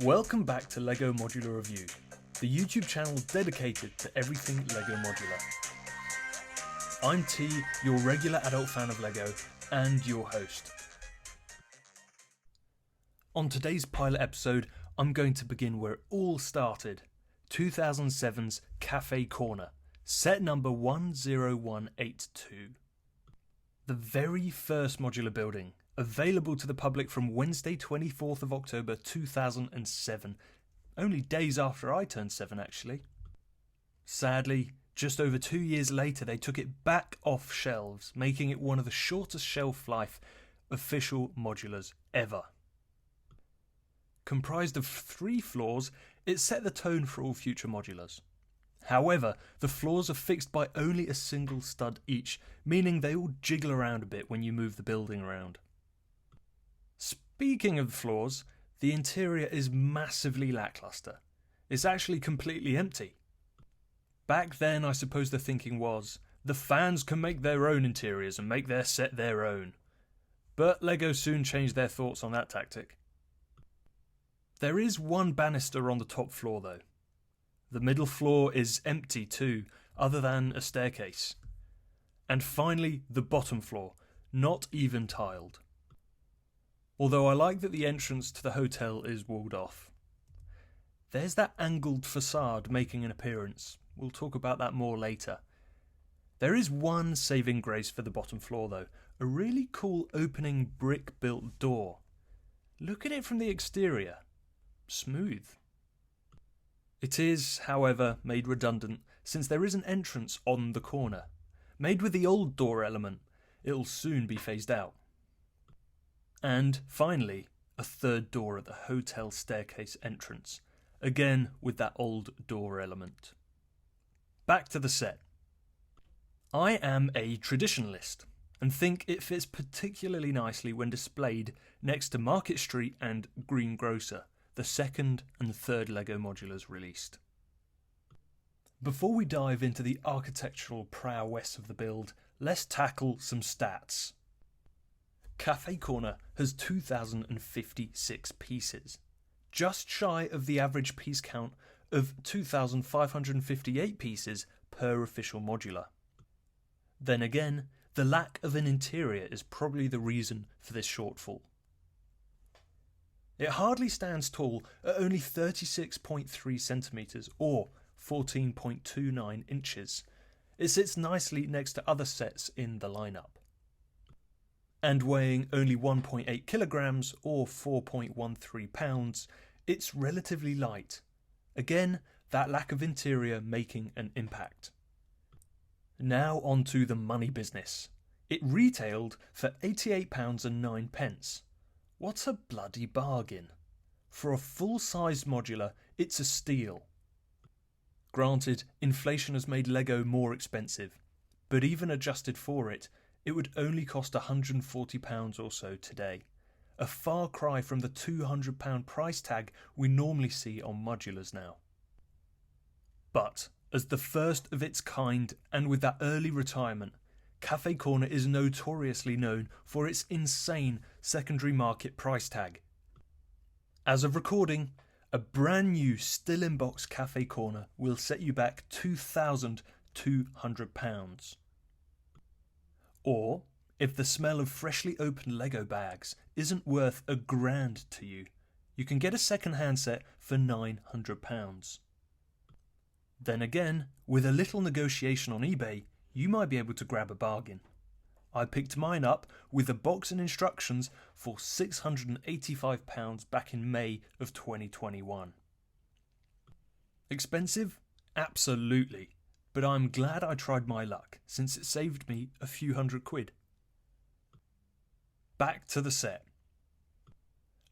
Welcome back to LEGO Modular Review, the YouTube channel dedicated to everything LEGO Modular. I'm T, your regular adult fan of LEGO, and your host. On today's pilot episode, I'm going to begin where it all started, 2007's Café Corner, set number 10182. The very first modular building, available to the public from Wednesday 24th of October 2007, only days after I turned 7 actually. Sadly, just over 2 years later they took it back off shelves, making it one of the shortest shelf life official modulars ever. Comprised of 3 floors, it set the tone for all future modulars. However, the floors are fixed by only a single stud each, meaning they all jiggle around a bit when you move the building around. Speaking of the floors, the interior is massively lackluster. It's actually completely empty. Back then, I suppose the thinking was, the fans can make their own interiors and make their set their own. But LEGO soon changed their thoughts on that tactic. There is one banister on the top floor though. The middle floor is empty too, other than a staircase. And finally, the bottom floor, not even tiled. Although I like that the entrance to the hotel is walled off. There's that angled facade making an appearance. We'll talk about that more later. There is one saving grace for the bottom floor though, a really cool opening brick-built door. Look at it from the exterior. Smooth. It is, however, made redundant since there is an entrance on the corner. Made with the old door element, it'll soon be phased out. And finally, a third door at the hotel staircase entrance, again with that old door element. Back to the set. I am a traditionalist and think it fits particularly nicely when displayed next to Market Street and Greengrocer, the second and third LEGO modulars released. Before we dive into the architectural prowess of the build, let's tackle some stats. Café Corner has 2,056 pieces, just shy of the average piece count of 2,558 pieces per official modular. Then again, the lack of an interior is probably the reason for this shortfall. It hardly stands tall at only 36.3 centimetres or 14.29 inches. It sits nicely next to other sets in the lineup. And weighing only 1.8 kilograms or 4.13 pounds, it's relatively light. Again, that lack of interior making an impact. Now on to the money business. It retailed for £88.09. What a bloody bargain. For a full-sized modular, it's a steal. Granted, inflation has made LEGO more expensive, but even adjusted for it, it would only cost £140 or so today, a far cry from the £200 price tag we normally see on modulars now. But, as the first of its kind and with that early retirement, Café Corner is notoriously known for its insane secondary market price tag. As of recording, a brand new still in box Café Corner will set you back £2,200. Or, if the smell of freshly opened LEGO bags isn't worth £1,000 to you, you can get a second-hand set for £900. Then again, with a little negotiation on eBay, you might be able to grab a bargain. I picked mine up with a box and instructions for £685 back in May of 2021. Expensive? Absolutely. But I'm glad I tried my luck, since it saved me a few £100. Back to the set.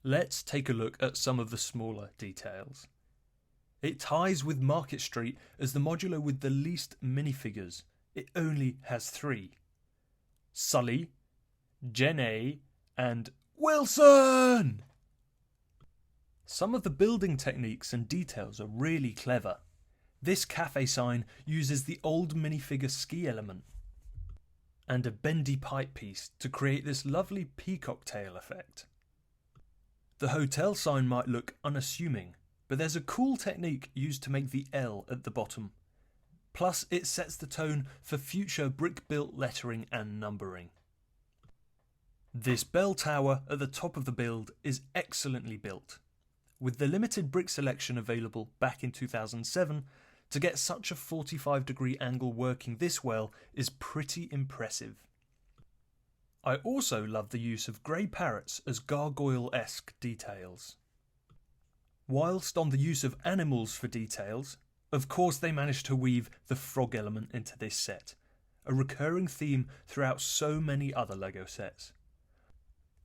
Let's take a look at some of the smaller details. It ties with Market Street as the modular with the least minifigures. It only has 3. Sully, Jenny, and Wilson! Some of the building techniques and details are really clever. This cafe sign uses the old minifigure ski element and a bendy pipe piece to create this lovely peacock tail effect. The hotel sign might look unassuming, but there's a cool technique used to make the L at the bottom. Plus, it sets the tone for future brick-built lettering and numbering. This bell tower at the top of the build is excellently built. With the limited brick selection available back in 2007, to get such a 45-degree angle working this well is pretty impressive. I also love the use of grey parrots as gargoyle-esque details. Whilst on the use of animals for details, of course they managed to weave the frog element into this set, a recurring theme throughout so many other LEGO sets.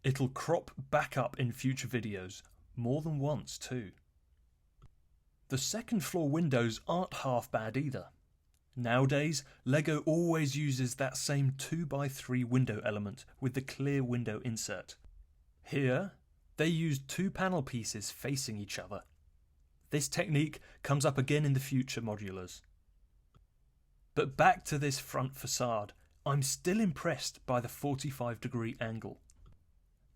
It'll crop back up in future videos, more than once too. The second floor windows aren't half bad either. Nowadays, LEGO always uses that same 2x3 window element with the clear window insert. Here, they used 2 panel pieces facing each other. This technique comes up again in the future modulars. But back to this front facade, I'm still impressed by the 45-degree angle.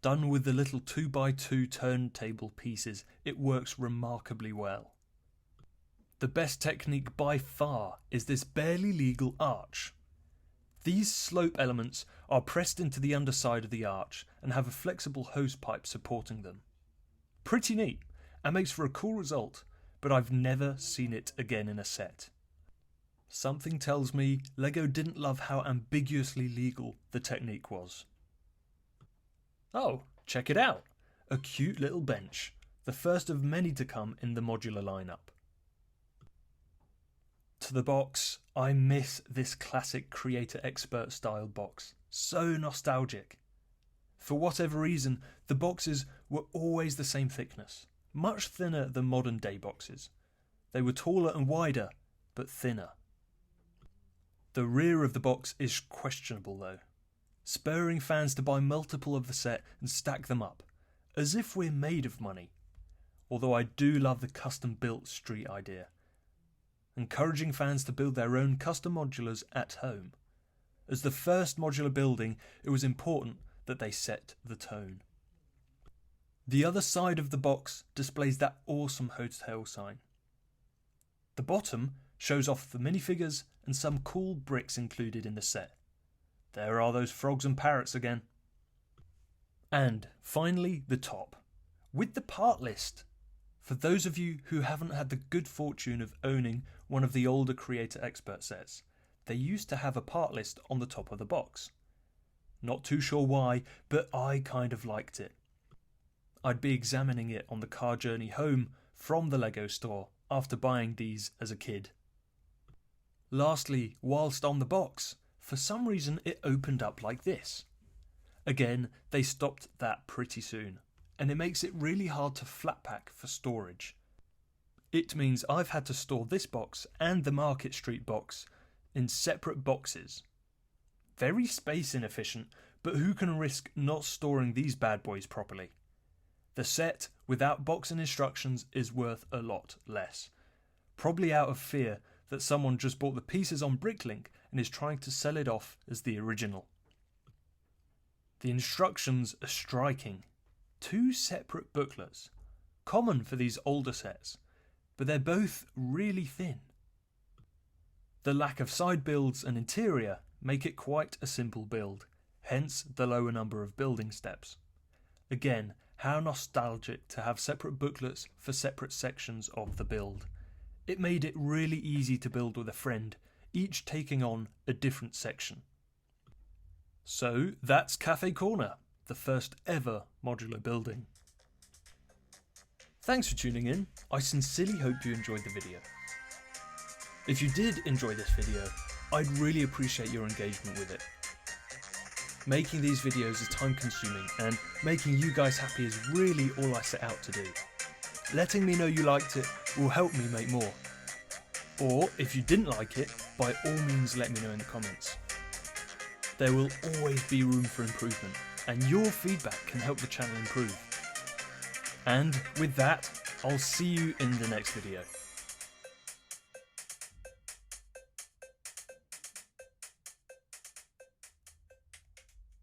Done with the little 2x2 turntable pieces, it works remarkably well. The best technique by far is this barely legal arch. These slope elements are pressed into the underside of the arch and have a flexible hose pipe supporting them. Pretty neat, and makes for a cool result, but I've never seen it again in a set. Something tells me LEGO didn't love how ambiguously legal the technique was. Oh, check it out! A cute little bench, the first of many to come in the modular lineup. To the box, I miss this classic Creator Expert style box. So nostalgic. For whatever reason, the boxes were always the same thickness, much thinner than modern day boxes. They were taller and wider, but thinner. The rear of the box is questionable though, spurring fans to buy multiple of the set and stack them up, as if we're made of money. Although I do love the custom built street idea. Encouraging fans to build their own custom modulars at home. As the first modular building, it was important that they set the tone. The other side of the box displays that awesome hotel sign. The bottom shows off the minifigures and some cool bricks included in the set. There are those frogs and parrots again. And finally, the top, with the part list. For those of you who haven't had the good fortune of owning one of the older Creator Expert sets, they used to have a part list on the top of the box. Not too sure why, but I kind of liked it. I'd be examining it on the car journey home from the LEGO store after buying these as a kid. Lastly, whilst on the box, for some reason it opened up like this. Again, they stopped that pretty soon, and it makes it really hard to flat pack for storage. It means I've had to store this box and the Market Street box in separate boxes. Very space inefficient, but who can risk not storing these bad boys properly? The set, without box and instructions, is worth a lot less. Probably out of fear that someone just bought the pieces on Bricklink and is trying to sell it off as the original. The instructions are striking. 2 separate booklets, common for these older sets, but they're both really thin. The lack of side builds and interior make it quite a simple build, hence the lower number of building steps. Again, how nostalgic to have separate booklets for separate sections of the build. It made it really easy to build with a friend, each taking on a different section. So that's Café Corner, the first ever modular building. Thanks for tuning in. I sincerely hope you enjoyed the video. If you did enjoy this video, I'd really appreciate your engagement with it. Making these videos is time consuming, and making you guys happy is really all I set out to do. Letting me know you liked it will help me make more. Or if you didn't like it, by all means let me know in the comments. There will always be room for improvement, and your feedback can help the channel improve. And with that, I'll see you in the next video.